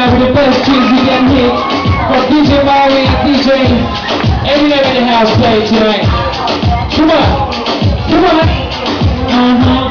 tonight with the best tunes we got here from DJ Maui and DJ Eminem in the house playing tonight. Come on, come on.